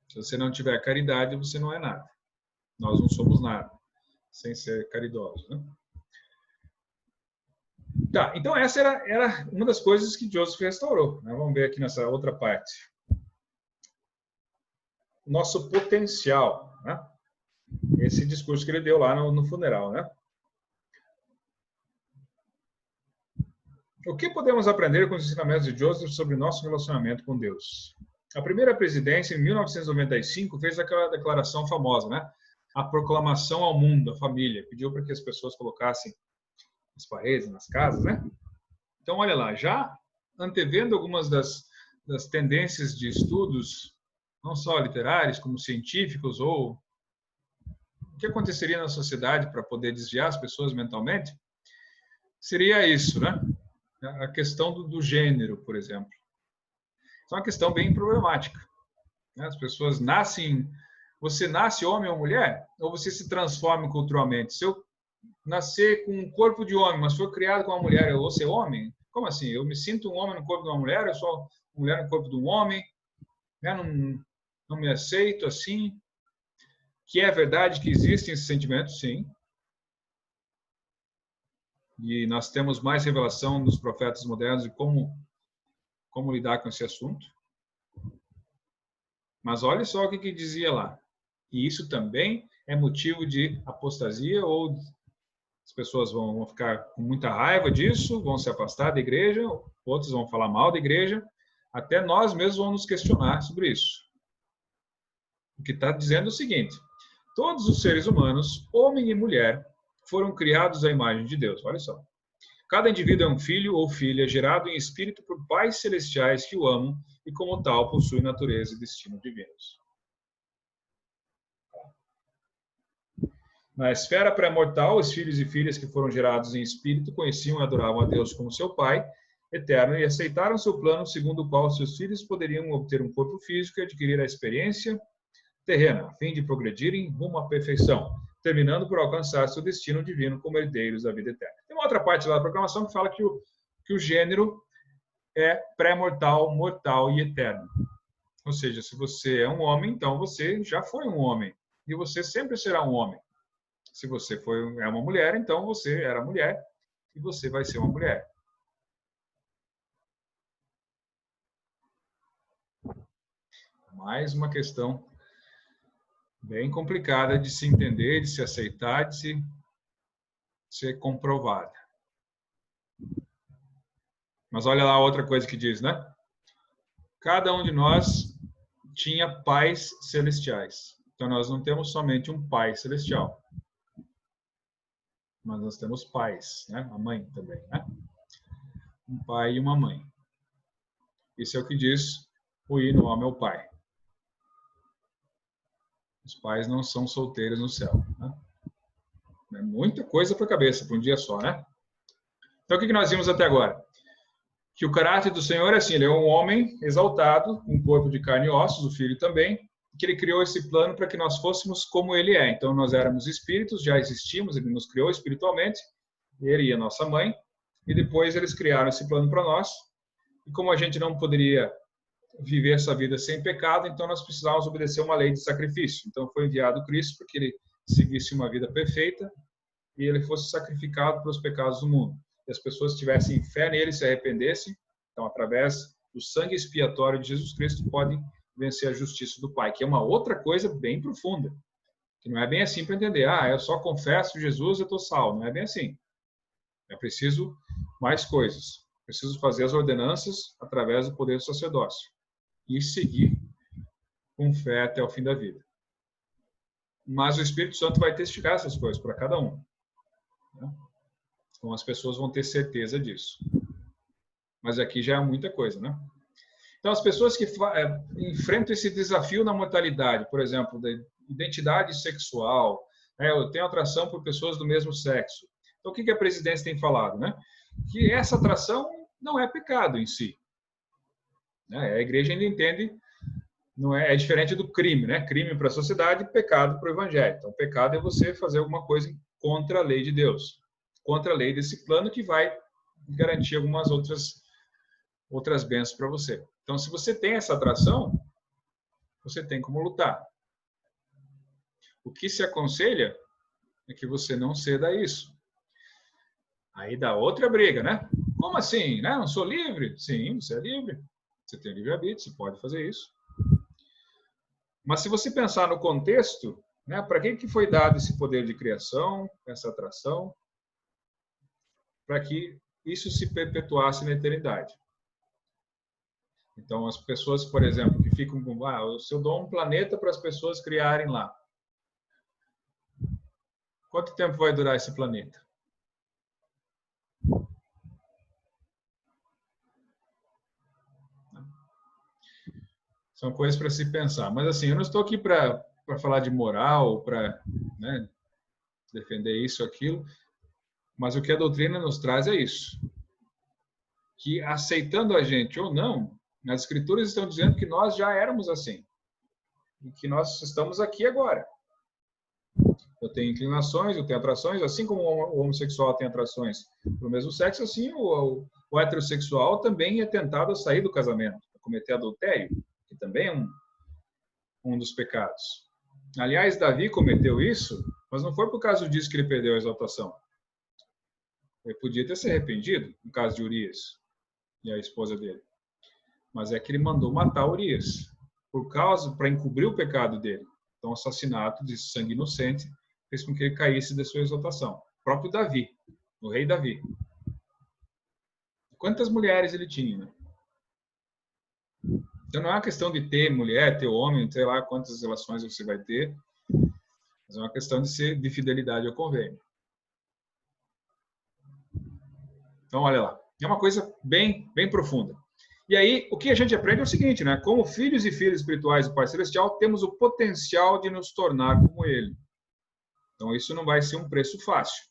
Se você não tiver caridade, você não é nada. Nós não somos nada, sem ser caridosos, né? Tá, então essa era uma das coisas que Joseph restaurou, né? Vamos ver aqui nessa outra parte. Nosso potencial, né? Esse discurso que ele deu lá no funeral, né? O que podemos aprender com os ensinamentos de Joseph sobre nosso relacionamento com Deus? A primeira presidência, em 1995, fez aquela declaração famosa, né? A proclamação ao mundo, à família. Pediu para que as pessoas colocassem nas paredes, nas casas, né? Então, olha lá, já antevendo algumas das tendências de estudos, não só literários, como científicos, ou o que aconteceria na sociedade para poder desviar as pessoas mentalmente, seria isso, né? A questão do gênero, por exemplo. É uma questão bem problemática. Né? As pessoas nascem... Você nasce homem ou mulher? Ou você se transforma culturalmente? Se eu nascer com um corpo de homem, mas for criado com uma mulher, eu vou ser homem? Como assim? Eu me sinto um homem no corpo de uma mulher, eu sou mulher no corpo de um homem, né? Não me aceito assim. Que é verdade que existem esses sentimentos, sim. E nós temos mais revelação dos profetas modernos de como lidar com esse assunto. Mas olha só o que dizia lá. E isso também é motivo de apostasia, ou as pessoas vão ficar com muita raiva disso, vão se afastar da igreja, outros vão falar mal da igreja, até nós mesmos vamos nos questionar sobre isso. O que está dizendo é o seguinte: todos os seres humanos, homem e mulher, foram criados à imagem de Deus. Olha só. Cada indivíduo é um filho ou filha gerado em espírito por pais celestiais que o amam e, como tal, possui natureza e destino divinos. Na esfera pré-mortal, os filhos e filhas que foram gerados em espírito conheciam e adoravam a Deus como seu Pai eterno e aceitaram seu plano segundo o qual seus filhos poderiam obter um corpo físico e adquirir a experiência terrena, a fim de progredirem rumo à perfeição, terminando por alcançar seu destino divino como herdeiros da vida eterna. Tem uma outra parte lá da programação que fala que o gênero é pré-mortal, mortal e eterno. Ou seja, se você é um homem, então você já foi um homem. E você sempre será um homem. Se você é uma mulher, então você era mulher e você vai ser uma mulher. Mais uma questão bem complicada de se entender, de se aceitar, de ser comprovada. Mas olha lá outra coisa que diz, né? Cada um de nós tinha pais celestiais. Então nós não temos somente um pai celestial, mas nós temos pais, né? A mãe também, né? Um pai e uma mãe. Isso é o que diz o hino ao meu pai. Os pais não são solteiros no céu, né? É muita coisa para a cabeça, para um dia só, né? Então o que nós vimos até agora? Que o caráter do Senhor é assim, ele é um homem exaltado, um corpo de carne e ossos, o Filho também, que ele criou esse plano para que nós fôssemos como ele é. Então, nós éramos espíritos, já existimos, ele nos criou espiritualmente, ele e a nossa mãe, e depois eles criaram esse plano para nós. E como a gente não poderia viver essa vida sem pecado, então nós precisávamos obedecer uma lei de sacrifício. Então, foi enviado Cristo para que ele seguisse uma vida perfeita e ele fosse sacrificado pelos pecados do mundo. E as pessoas tivessem fé nele, se arrependessem, então, através do sangue expiatório de Jesus Cristo, podem vencer a justiça do Pai, que é uma outra coisa bem profunda, que não é bem assim para entender. Eu só confesso Jesus, eu estou salvo. Não é bem assim. É preciso mais coisas. Preciso fazer as ordenanças através do poder do sacerdócio e seguir com fé até o fim da vida. Mas o Espírito Santo vai testificar essas coisas para cada um. Então, as pessoas vão ter certeza disso. Mas aqui já é muita coisa, né? Então, as pessoas que enfrentam esse desafio na mortalidade, por exemplo, da identidade sexual, eu tenho atração por pessoas do mesmo sexo. Então, o que a presidência tem falado, né? Que essa atração não é pecado em si. A igreja ainda entende, não é diferente do crime, né? Crime para a sociedade, pecado para o evangelho. Então, pecado é você fazer alguma coisa contra a lei de Deus, contra a lei desse plano que vai garantir algumas outras bênçãos para você. Então, se você tem essa atração, você tem como lutar. O que se aconselha é que você não ceda a isso. Aí dá outra briga, né? Como assim? Né? Não sou livre? Sim, você é livre. Você tem livre-arbítrio, você pode fazer isso. Mas se você pensar no contexto, né, para que foi dado esse poder de criação, essa atração? Para que isso se perpetuasse na eternidade. Então, as pessoas, por exemplo, que ficam com, se eu dou um planeta para as pessoas criarem lá, quanto tempo vai durar esse planeta? São coisas para se pensar. Mas, assim, eu não estou aqui para falar de moral, para, né, defender isso ou aquilo, mas o que a doutrina nos traz é isso. Que, aceitando a gente ou não, as escrituras estão dizendo que nós já éramos assim. E que nós estamos aqui agora. Eu tenho inclinações, eu tenho atrações, assim como o homossexual tem atrações para o mesmo sexo, assim o heterossexual também é tentado a sair do casamento, a cometer adultério, que também é um dos pecados. Aliás, Davi cometeu isso, mas não foi por causa disso que ele perdeu a exaltação. Ele podia ter se arrependido, no caso de Urias e a esposa dele. Mas é que ele mandou matar Urias, para encobrir o pecado dele. Então, o assassinato de sangue inocente fez com que ele caísse da sua exaltação. O próprio Davi, o rei Davi. Quantas mulheres ele tinha, né? Então, não é uma questão de ter mulher, ter homem, sei lá quantas relações você vai ter, mas é uma questão de fidelidade ao convênio. Então, olha lá. É uma coisa bem profunda. E aí, o que a gente aprende é o seguinte, né? Como filhos e filhas espirituais do Pai Celestial, temos o potencial de nos tornar como Ele. Então, isso não vai ser um preço fácil.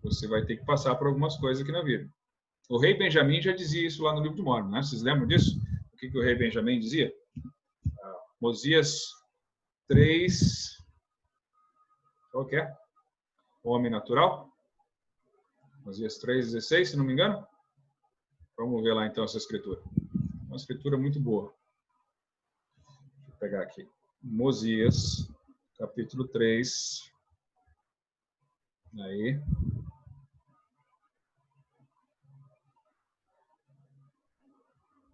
Você vai ter que passar por algumas coisas aqui na vida. O rei Benjamim já dizia isso lá no livro de Mórmon, né? Vocês lembram disso? O que o rei Benjamim dizia? Mosias 3... Qual que é? O homem natural? Mosias 3,16, se não me engano. Vamos ver lá, então, essa escritura. Uma escritura muito boa. Deixa eu pegar aqui. Mosias, capítulo 3. Aí.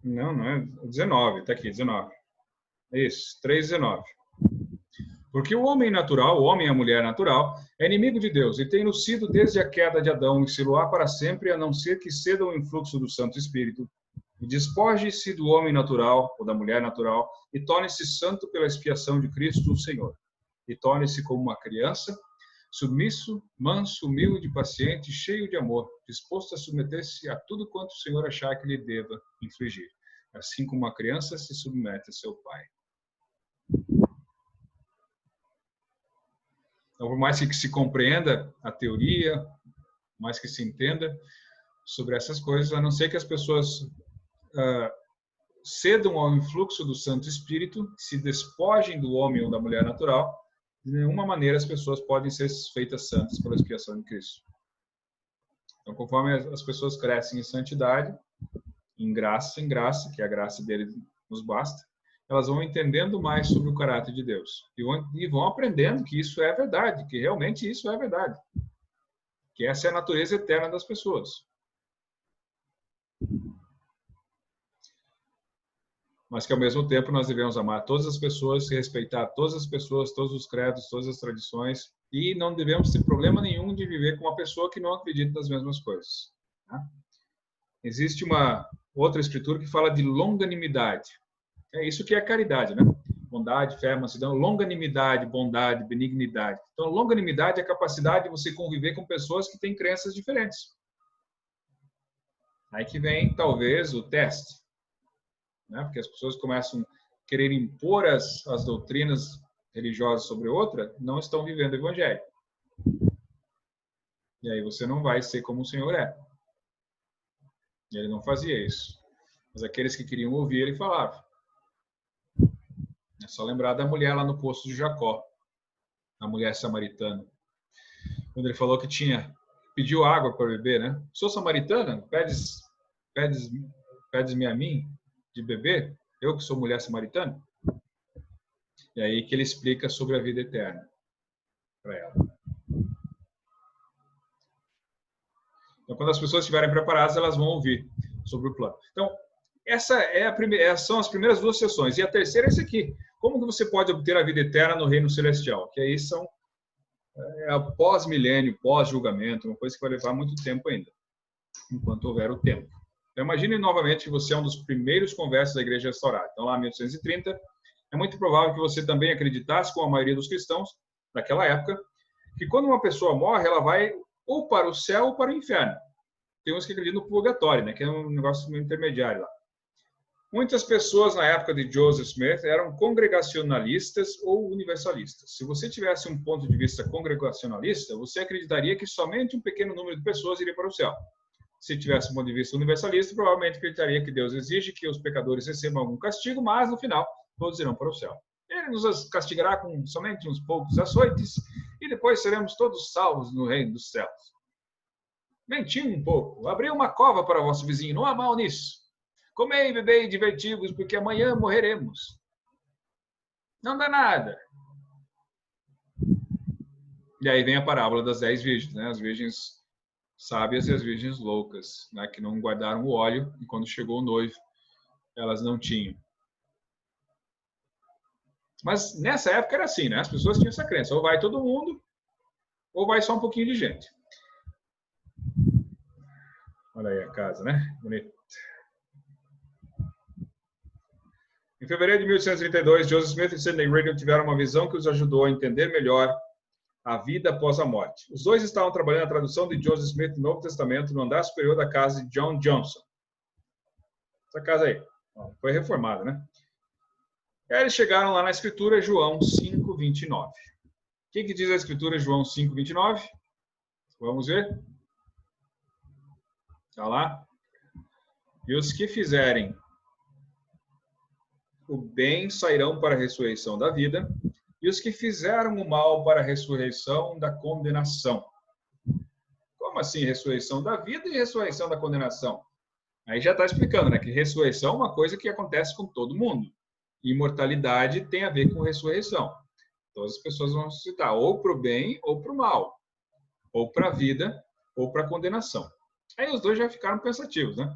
Não é 19, está aqui, 19. Isso, 3,19. Porque o homem natural, o homem e a mulher natural, é inimigo de Deus e tem-no sido desde a queda de Adão e se lo há para sempre, a não ser que ceda o influxo do Santo Espírito e despoje-se do homem natural ou da mulher natural e torne-se santo pela expiação de Cristo, o Senhor. E torne-se como uma criança, submisso, manso, humilde, paciente, cheio de amor, disposto a submeter-se a tudo quanto o Senhor achar que lhe deva infligir, assim como uma criança se submete a seu pai. Então, por mais que se compreenda a teoria, mais que se entenda sobre essas coisas, a não ser que as pessoas cedam ao influxo do Santo Espírito, se despojem do homem ou da mulher natural, de nenhuma maneira as pessoas podem ser feitas santas pela expiação de Cristo. Então, conforme as pessoas crescem em santidade, em graça, que a graça dele nos basta, elas vão entendendo mais sobre o caráter de Deus. E vão aprendendo que isso é verdade, que realmente isso é verdade. Que essa é a natureza eterna das pessoas. Mas que, ao mesmo tempo, nós devemos amar todas as pessoas, respeitar todas as pessoas, todos os credos, todas as tradições, e não devemos ter problema nenhum de viver com uma pessoa que não acredita nas mesmas coisas. Tá? Existe uma outra escritura que fala de longanimidade. É isso que é caridade, né? Bondade, fé, mansidão, longanimidade, bondade, benignidade. Então, longanimidade é a capacidade de você conviver com pessoas que têm crenças diferentes. Aí que vem, talvez, o teste. Né? Porque as pessoas começam a querer impor as doutrinas religiosas sobre outra, não estão vivendo o evangelho. E aí você não vai ser como o Senhor é. E ele não fazia isso. Mas aqueles que queriam ouvir, ele falava. É só lembrar da mulher lá no poço de Jacó, a mulher samaritana. Quando ele falou que pediu água para beber, né? Sou samaritana, pedes-me a mim de beber? Eu que sou mulher samaritana? E aí que ele explica sobre a vida eterna para ela. Então, quando as pessoas estiverem preparadas, elas vão ouvir sobre o plano. Então, essas são as primeiras duas sessões. E a terceira é essa aqui. Como que você pode obter a vida eterna no reino celestial? Que aí é pós-milênio, pós-julgamento, uma coisa que vai levar muito tempo ainda, enquanto houver o tempo. Então, imagine novamente que você é um dos primeiros conversos da Igreja Restaurada. Então, lá em 1830, é muito provável que você também acreditasse, com a maioria dos cristãos daquela época, que quando uma pessoa morre, ela vai ou para o céu ou para o inferno. Tem uns que acreditam no purgatório, né, que é um negócio intermediário lá. Muitas pessoas na época de Joseph Smith eram congregacionalistas ou universalistas. Se você tivesse um ponto de vista congregacionalista, você acreditaria que somente um pequeno número de pessoas iria para o céu. Se tivesse um ponto de vista universalista, provavelmente acreditaria que Deus exige que os pecadores recebam algum castigo, mas no final todos irão para o céu. Ele nos castigará com somente uns poucos açoites e depois seremos todos salvos no reino dos céus. Mentiu um pouco. Abriu uma cova para vosso vizinho. Não há mal nisso. Comei, bebei e diverti-vos, porque amanhã morreremos. Não dá nada. E aí vem a parábola das 10 virgens, né? As virgens sábias e as virgens loucas, né? Que não guardaram o óleo e quando chegou o noivo, elas não tinham. Mas nessa época era assim, né? As pessoas tinham essa crença. Ou vai todo mundo, ou vai só um pouquinho de gente. Olha aí a casa, né? Bonito. Em fevereiro de 1832, Joseph Smith e Sidney Rigdon tiveram uma visão que os ajudou a entender melhor a vida após a morte. Os dois estavam trabalhando na tradução de Joseph Smith do Novo Testamento no andar superior da casa de John Johnson. Essa casa aí. Foi reformada, né? E aí eles chegaram lá na Escritura, João 5:29. O que diz a Escritura, João 5:29? Vamos ver? Está lá. E os que fizerem o bem sairão para a ressurreição da vida, e os que fizeram o mal para a ressurreição da condenação. Como assim ressurreição da vida e ressurreição da condenação? Aí já está explicando, né, que ressurreição é uma coisa que acontece com todo mundo. Imortalidade tem a ver com ressurreição. Todas as pessoas vão ressuscitar ou para o bem ou para o mal, ou para a vida ou para a condenação. Aí os dois já ficaram pensativos, né?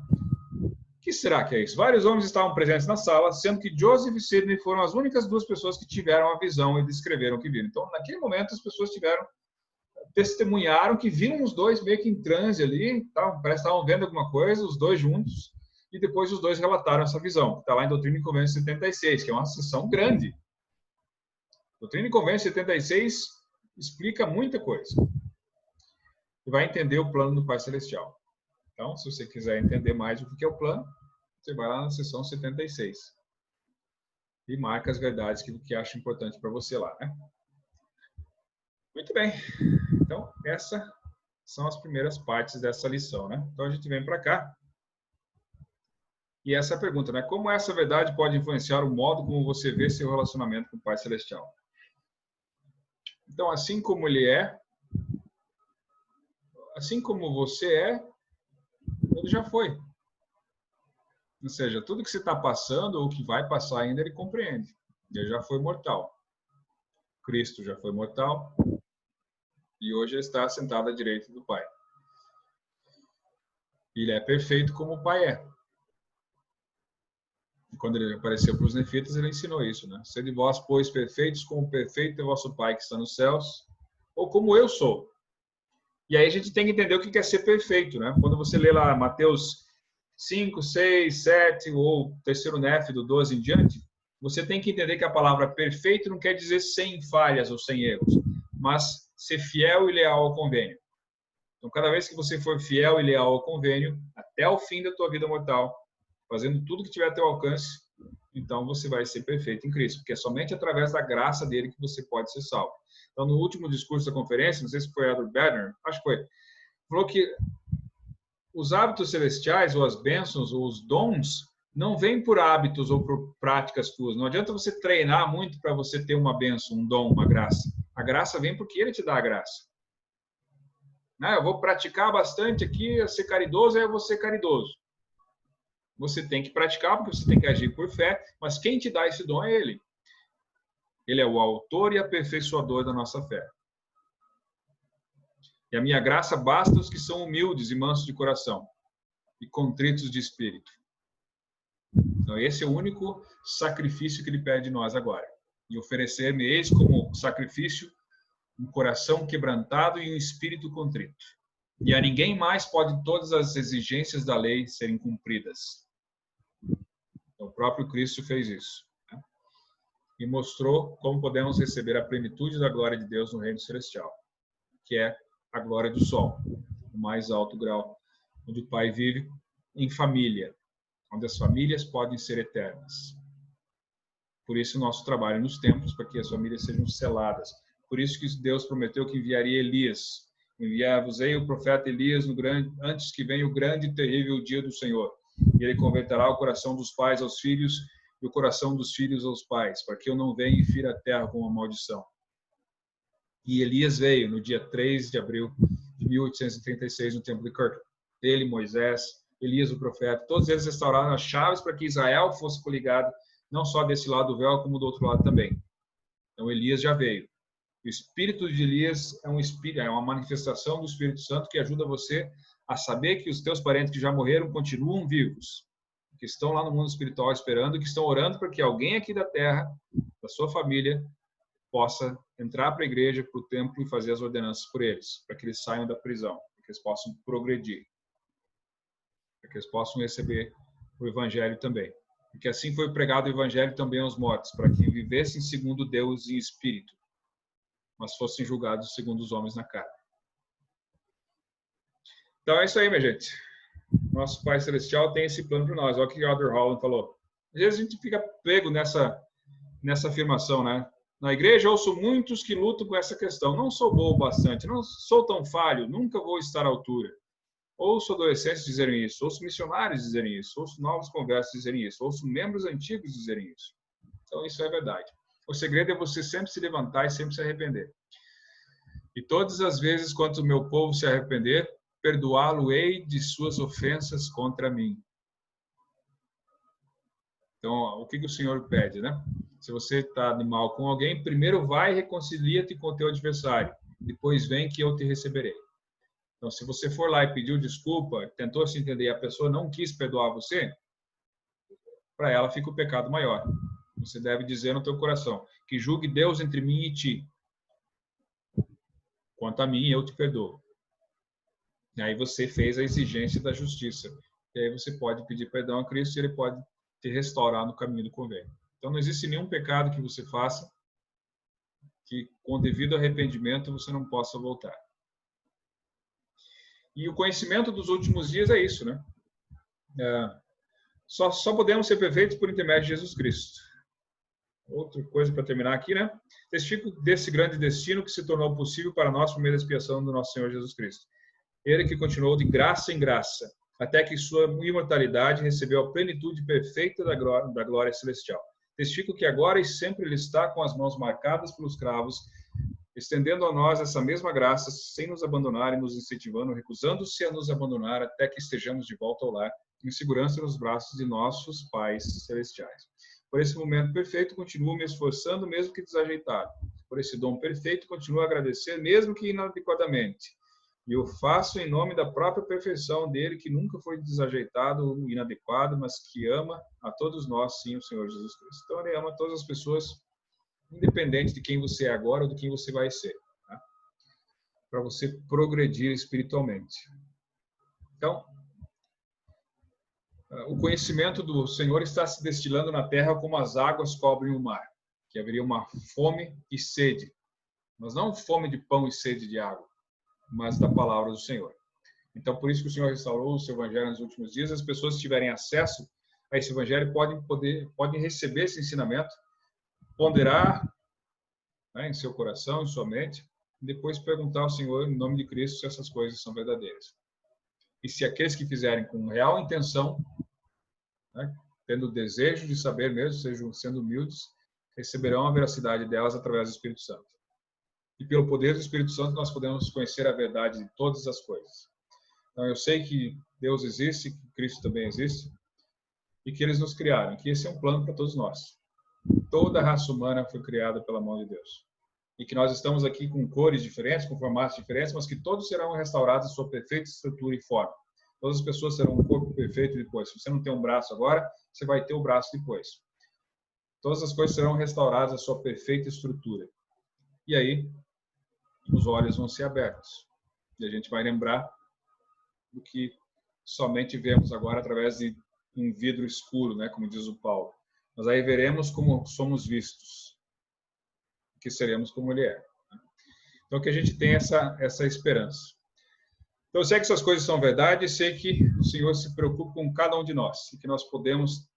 O que será que é isso? Vários homens estavam presentes na sala, sendo que Joseph e Sidney foram as únicas duas pessoas que tiveram a visão e descreveram o que viram. Então, naquele momento, as pessoas testemunharam que viram os dois meio que em transe ali, parece que estavam vendo alguma coisa, os dois juntos, e depois os dois relataram essa visão, que está lá em Doutrina e Convênio 76, que é uma sessão grande. Doutrina e Convênio 76 explica muita coisa. E vai entender o plano do Pai Celestial. Então, se você quiser entender mais o que é o plano, você vai lá na sessão 76 e marca as verdades que acha importante para você lá, né? Muito bem. Então, essas são as primeiras partes dessa lição, né? Então, a gente vem para cá. E essa é a pergunta, né? Como essa verdade pode influenciar o modo como você vê seu relacionamento com o Pai Celestial? Então, assim como ele é, assim como você é, ele já foi. Ou seja, tudo que você está passando ou que vai passar ainda, ele compreende. Ele já foi mortal. Cristo já foi mortal e hoje ele está sentado à direita do Pai. Ele é perfeito como o Pai é. E quando ele apareceu para os nefitas, ele ensinou isso, né? Sede vós, pois, perfeitos como perfeito é vosso Pai que está nos céus, ou como eu sou. E aí a gente tem que entender o que é ser perfeito, né? Quando você lê lá Mateus 5, 6, 7, ou terceiro Nef do 12 em diante, você tem que entender que a palavra perfeito não quer dizer sem falhas ou sem erros, mas ser fiel e leal ao convênio. Então, cada vez que você for fiel e leal ao convênio, até o fim da tua vida mortal, fazendo tudo que tiver a teu alcance, então você vai ser perfeito em Cristo, porque é somente através da graça dele que você pode ser salvo. Então, no último discurso da conferência, não sei se foi Edward Banner, acho que foi, falou que os hábitos celestiais, ou as bênçãos, ou os dons, não vêm por hábitos ou por práticas tuas. Não adianta você treinar muito para você ter uma bênção, um dom, uma graça. A graça vem porque ele te dá a graça. Eu vou praticar bastante aqui, a ser caridoso, aí eu vou ser caridoso. Você tem que praticar, porque você tem que agir por fé, mas quem te dá esse dom é ele. Ele é o autor e aperfeiçoador da nossa fé. E a minha graça basta aos que são humildes e mansos de coração e contritos de espírito. Então, esse é o único sacrifício que ele pede de nós agora. E oferecer-me eis como sacrifício um coração quebrantado e um espírito contrito. E a ninguém mais pode todas as exigências da lei serem cumpridas. Então, o próprio Cristo fez isso. E mostrou como podemos receber a plenitude da glória de Deus no reino celestial, que é a glória do sol, o mais alto grau, onde o Pai vive em família. onde as famílias podem ser eternas. Por isso o nosso trabalho nos templos, para que as famílias sejam seladas. Por isso que Deus prometeu que enviaria Elias. Enviar-vos-ei o profeta Elias antes que venha o grande e terrível dia do Senhor. E ele converterá o coração dos pais aos filhos e o coração dos filhos aos pais, para que eu não venha e fira a terra com uma maldição. E Elias veio no dia 3 de abril de 1836 no templo de Kirtland. Ele, Moisés, Elias o profeta, todos eles restauraram as chaves para que Israel fosse coligado, não só desse lado do véu, como do outro lado também. Então Elias já veio. O espírito de Elias é uma manifestação do Espírito Santo que ajuda você a saber que os teus parentes que já morreram continuam vivos, que estão lá no mundo espiritual esperando, que estão orando para que alguém aqui da terra, da sua família, possa entrar para a igreja, para o templo e fazer as ordenanças por eles, para que eles saiam da prisão, para que eles possam progredir, para que eles possam receber o evangelho também. Porque assim foi pregado o evangelho também aos mortos, para que vivessem segundo Deus em espírito, mas fossem julgados segundo os homens na carne. Então é isso aí, minha gente. Nosso Pai Celestial tem esse plano para nós. Olha o que o Elder Holland falou. Às vezes a gente fica pego nessa afirmação, né? Na igreja ouço muitos que lutam com essa questão. Não sou bom o bastante, não sou tão falho, nunca vou estar à altura. Ouço adolescentes dizerem isso, ouço missionários dizerem isso, ouço novos conversos dizerem isso, ouço membros antigos dizerem isso. Então isso é verdade. O segredo é você sempre se levantar e sempre se arrepender. E todas as vezes quando o meu povo se arrepender, perdoá-lo-ei de suas ofensas contra mim. Então, o que o Senhor pede, né? Se você está de mal com alguém, primeiro vai e reconcilia-te com o teu adversário. Depois vem que eu te receberei. Então, se você for lá e pediu desculpa, tentou se entender e a pessoa não quis perdoar você, para ela fica o pecado maior. Você deve dizer no teu coração que julgue Deus entre mim e ti. Quanto a mim, eu te perdoo. E aí você fez a exigência da justiça. E aí você pode pedir perdão a Cristo e ele pode te restaurar no caminho do convênio. Então não existe nenhum pecado que você faça que com devido arrependimento você não possa voltar. E o conhecimento dos últimos dias é isso, né? Só podemos ser perfeitos por intermédio de Jesus Cristo. Outra coisa para terminar aqui, né? Testifico desse grande destino que se tornou possível para nós por meio da expiação do nosso Senhor Jesus Cristo. Ele que continuou de graça em graça, até que sua imortalidade recebeu a plenitude perfeita da glória celestial. Testifico que agora e sempre ele está com as mãos marcadas pelos cravos, estendendo a nós essa mesma graça, sem nos abandonar e nos incentivando, recusando-se a nos abandonar até que estejamos de volta ao lar, em segurança nos braços de nossos pais celestiais. Por esse momento perfeito, continuo me esforçando, mesmo que desajeitado. Por esse dom perfeito, continuo a agradecer, mesmo que inadequadamente. E eu faço em nome da própria perfeição dele, que nunca foi desajeitado ou inadequado, mas que ama a todos nós, sim, o Senhor Jesus Cristo. Então, ele ama todas as pessoas, independente de quem você é agora ou de quem você vai ser, tá? Para você progredir espiritualmente. Então, o conhecimento do Senhor está se destilando na terra como as águas cobrem o mar, que haveria uma fome e sede, mas não fome de pão e sede de água, mas da palavra do Senhor. Então, por isso que o Senhor restaurou o seu evangelho nos últimos dias. As pessoas que tiverem acesso a esse evangelho podem receber esse ensinamento, ponderar, né, em seu coração, em sua mente, e depois perguntar ao Senhor, em nome de Cristo, se essas coisas são verdadeiras. E se aqueles que fizerem com real intenção, né, tendo o desejo de saber mesmo, sejam sendo humildes, receberão a veracidade delas através do Espírito Santo. E pelo poder do Espírito Santo nós podemos conhecer a verdade de todas as coisas. Então eu sei que Deus existe, que Cristo também existe, e que eles nos criaram, que esse é um plano para todos nós. Toda a raça humana foi criada pela mão de Deus. E que nós estamos aqui com cores diferentes, com formatos diferentes, mas que todos serão restaurados em sua perfeita estrutura e forma. Todas as pessoas serão um corpo perfeito depois. Se você não tem um braço agora, você vai ter o braço depois. Todas as coisas serão restauradas à sua perfeita estrutura. E aí, os olhos vão ser abertos. E a gente vai lembrar do que somente vemos agora através de um vidro escuro, né, como diz o Paulo. Mas aí veremos como somos vistos, que seremos como ele é. Então que a gente tem essa esperança. Então, eu sei que essas coisas são verdade e sei que o Senhor se preocupa com cada um de nós e que nós podemos,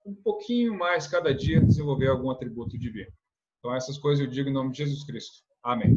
um pouquinho mais cada dia, desenvolver algum atributo divino. Então, essas coisas eu digo em nome de Jesus Cristo. Amém.